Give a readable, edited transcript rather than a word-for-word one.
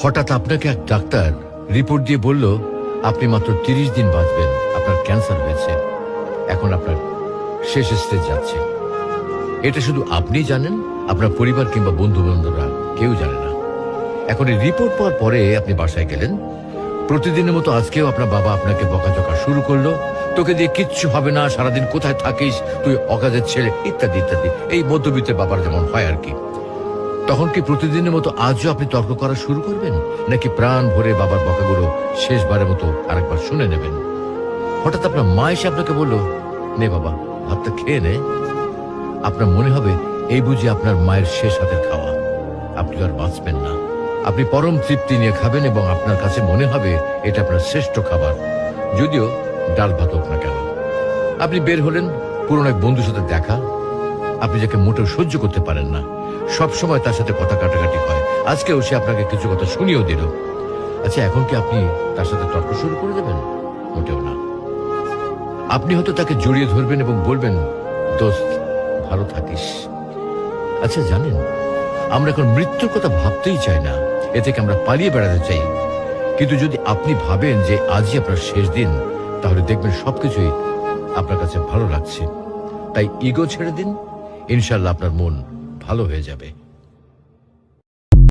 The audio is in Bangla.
হঠাৎ আপনাকে এক ডাক্তার রিপোর্ট দিয়ে বলল আপনি মাত্র 30 দিন বাঁচবেন, আপনার ক্যান্সার হয়েছে, এখন আপনার শেষ স্টেজ যাচ্ছে। এটা শুধু আপনি জানেন, আপনার পরিবার কিংবা বন্ধু বান্ধবরা কেউ জানে না। এখন এই রিপোর্ট পাওয়ার পরে আপনি বাসায় গেলেন। প্রতিদিনের মতো আজকেও আপনার বাবা আপনাকে বকাঝকা শুরু করলো, তোকে দিয়ে কিচ্ছু হবে না, সারাদিন কোথায় থাকিস তুই, অকাজের ছেলে, ইত্যাদি ইত্যাদি। এই মধ্যবিত্তের বাবার যেমন হয় আর কি। তখন কি প্রতিদিনের মতো আজও আপনি তর্ক করা শুরু করবেন, নাকি প্রাণ ভরে বাবার বকাগুলো শেষবারের মতো আরেকবার শুনে নেবেন? হঠাৎ আপনার মা এসে আপনাকে বলল, নে বাবা ভাতটা খেয়ে নে। আপনার মনে হবে এই বুঝি আপনার মায়ের শেষ হাতের খাওয়া, আপনি আর বাঁচবেন না। আপনি পরম তৃপ্তি নিয়ে খাবেন এবং আপনার কাছে মনে হবে এটা আপনার শ্রেষ্ঠ খাবার, যদিও ডাল ভাত হোক না কেন। আপনি বের হলেন, পুরনো এক বন্ধুর সাথে দেখা, আপনি যাকে মোটেও সহ্য করতে পারেন না, সব সময় তার সাথে কথা কাটাকাটি হয়, আজকেও সে আপনাকে কিছু কথা শুনিয়েও দিল। আচ্ছা, এখন কি আপনি তার সাথে তর্ক শুরু করে দেবেন? মোটেও না। আপনি হয়তো তাকে জড়িয়ে ধরবেন এবং বলবেন, দোস্ত ভালো থাকিস। আচ্ছা জানেন, আমরা এখন মৃত্যুর কথা ভাবতেই চাই না, এ থেকে আমরা পালিয়ে বেড়াতে চাই। কিন্তু যদি আপনি ভাবেন যে আজই আপনার শেষ দিন, তাহলে দেখবেন সবকিছুই আপনার কাছে ভালো লাগছে। তাই ইগো ছেড়ে দিন, ইনশাল্লাহ আপনার মন ভালো হয়ে যাবে।